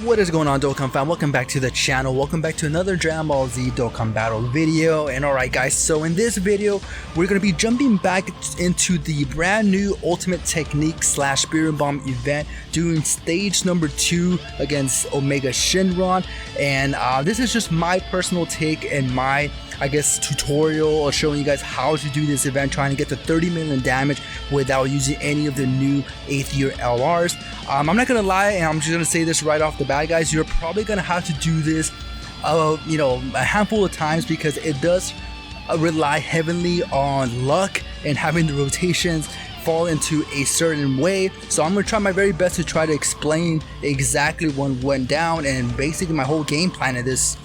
What is going on, Dokkan fam? Welcome back to the channel. Welcome back to another Dragon Ball Z Dokkan Battle video. And alright guys, so in this video we're going to be jumping back into the brand new Ultimate Technique / Spirit Bomb event, doing stage number 2 against Omega Shenron. And this is just my personal take and my, I guess, tutorial of showing you guys how to do this event, trying to get to 30 million damage without using any of the new 8th year LRs. I'm not gonna lie, and I'm just gonna say this right off the bat, guys, you're probably gonna have to do this a handful of times, because it does rely heavily on luck and having the rotations fall into a certain way. So I'm gonna try my very best to try to explain exactly what went down and basically my whole game plan of this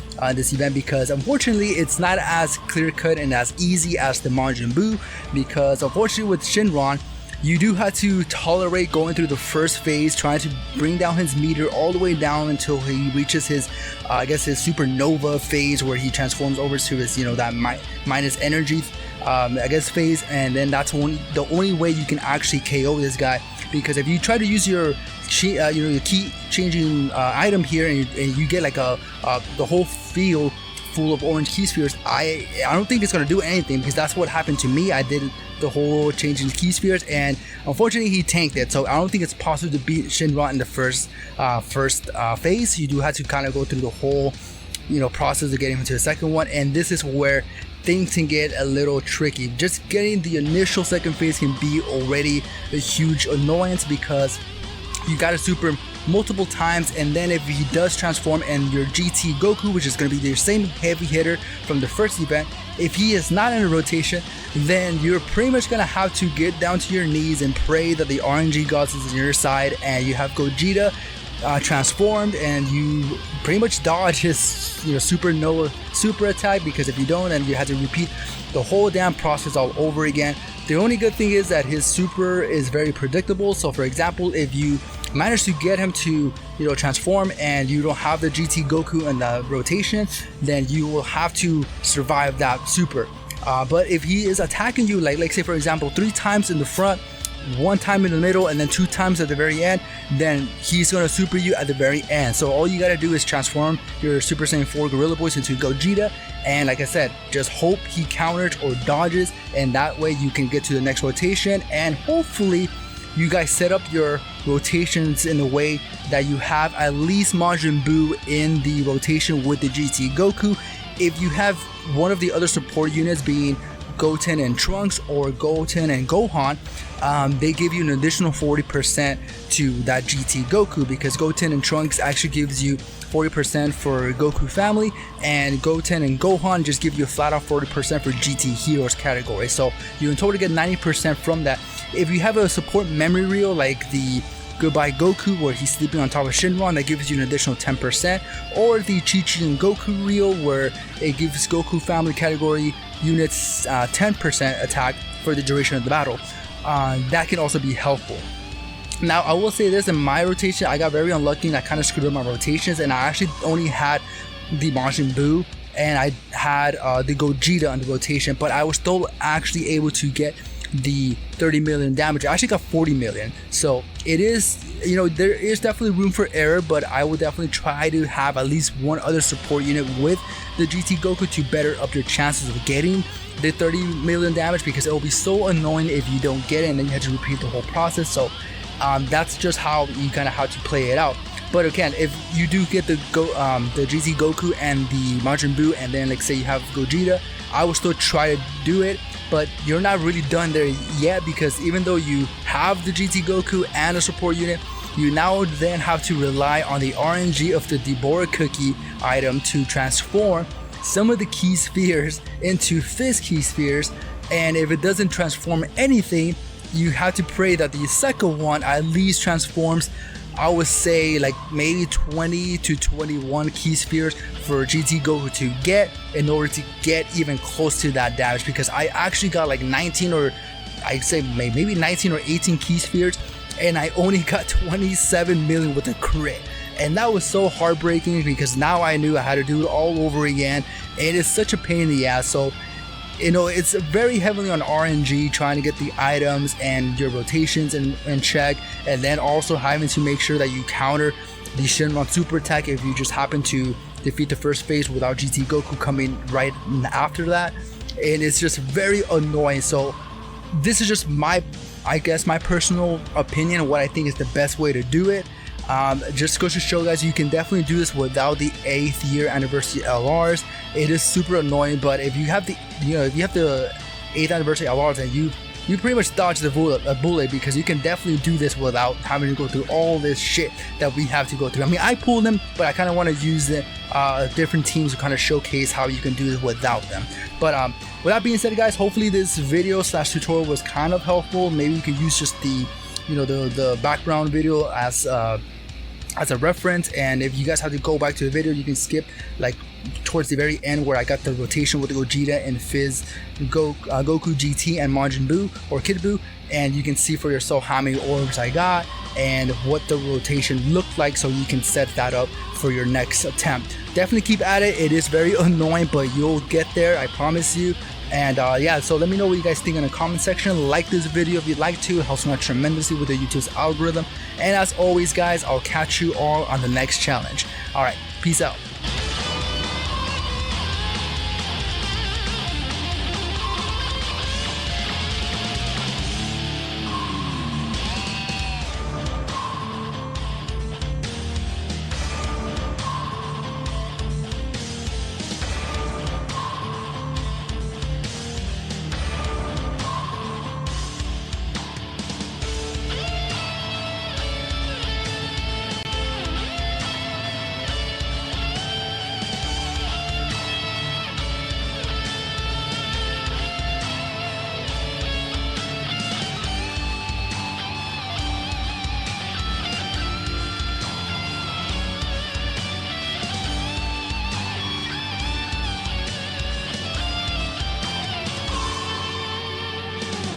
event, because unfortunately it's not as clear cut and as easy as the Majin Buu, because unfortunately with Shenron you do have to tolerate going through the first phase, trying to bring down his meter all the way down until he reaches his I guess his supernova phase, where he transforms over to his that minus energy I guess phase, and then that's the only way you can actually KO this guy. Because if you try to use your your key changing item here and you get like the whole field full of orange key spheres, I don't think it's gonna do anything, because that's what happened to me. I did the whole changing key spheres and unfortunately he tanked it. So I don't think it's possible to beat Shenron in the first phase. You do have to kind of go through the whole process of getting into the second one, and this is where things can get a little tricky. Just getting the initial second phase can be already a huge annoyance, because you gotta super multiple times, and then if he does transform and your GT Goku, which is going to be the same heavy hitter from the first event, if he is not in a rotation, then you're pretty much going to have to get down to your knees and pray that the RNG gods is on your side, and you have Gogeta transformed, and you pretty much dodge his super attack, because if you don't, then you have to repeat the whole damn process all over again. The only good thing is that his super is very predictable. So for example, if you manage to get him to transform and you don't have the GT Goku in the rotation, then you will have to survive that super. But if he is attacking you, like say for example 3 times in the front, 1 time in the middle, and then 2 times at the very end, then he's gonna super you at the very end. So all you gotta do is transform your Super Saiyan 4 Gorilla Boys into Gogeta, and like I said, just hope he counters or dodges, and that way you can get to the next rotation. And hopefully you guys set up your rotations in a way that you have at least Majin Buu in the rotation with the GT Goku. If you have one of the other support units being Goten and Trunks or Goten and Gohan, they give you an additional 40% to that GT Goku, because Goten and Trunks actually gives you 40% for Goku family, and Goten and Gohan just give you a flat out 40% for GT Heroes category. So you in total get 90% from that. If you have a support memory reel like the Goodbye Goku, where he's sleeping on top of Shenron, that gives you an additional 10%, or the Chi-Chi and Goku reel, where it gives Goku family category units 10% attack for the duration of the battle. That can also be helpful. Now I will say this, in my rotation I got very unlucky and I kind of screwed up my rotations, and I actually only had the Majin Buu and I had the Gogeta on the rotation, but I was still actually able to get the 30 million damage. I actually got 40 million. So it is, there is definitely room for error, but I would definitely try to have at least one other support unit with the GT Goku to better up your chances of getting the 30 million damage, because it will be so annoying if you don't get it and then you have to repeat the whole process. So that's just how you kind of have to play it out. But again, if you do get the GT Goku and the Majin Buu, and then like say you have Gogeta, I will still try to do it. But you're not really done there yet, because even though you have the GT Goku and a support unit, you now then have to rely on the RNG of the Deborah Cookie item to transform some of the key spheres into Fist key spheres. And if it doesn't transform anything, you have to pray that the second one at least transforms, I would say like maybe 20 to 21 key spheres for GT Goku to get, in order to get even close to that damage, because I actually got like 19, or I'd say maybe 19 or 18 key spheres, and I only got 27 million with a crit. And that was so heartbreaking, because now I knew I had to do it all over again, and it's such a pain in the ass. So it's very heavily on RNG, trying to get the items and your rotations in check, and then also having to make sure that you counter the Shenron super attack if you just happen to defeat the first phase without GT Goku coming right after that, and it's just very annoying. So this is just my, I guess, my personal opinion of what I think is the best way to do it. Just goes to show, guys, you can definitely do this without the 8th year anniversary LRs. It is super annoying, but if you have the, if you have the 8th anniversary LRs, and you pretty much dodge the bullet, because you can definitely do this without having to go through all this shit that we have to go through. I mean, I pulled them, but I kind of want to use the different teams to kind of showcase how you can do this without them. But with that being said, guys, hopefully this video / tutorial was kind of helpful. Maybe you can use just the the background video as a reference, and if you guys have to go back to the video, you can skip like towards the very end where I got the rotation with Gogeta and Fizz, Goku GT and Majin Buu or Kid Buu, and you can see for yourself how many orbs I got and what the rotation looked like, so you can set that up for your next attempt. Definitely keep at it. It is very annoying, but you'll get there, I promise you. And yeah, so let me know what you guys think in the comment section. Like this video if you'd like to. It helps me out tremendously with the YouTube's algorithm. And as always, guys, I'll catch you all on the next challenge. All right, peace out.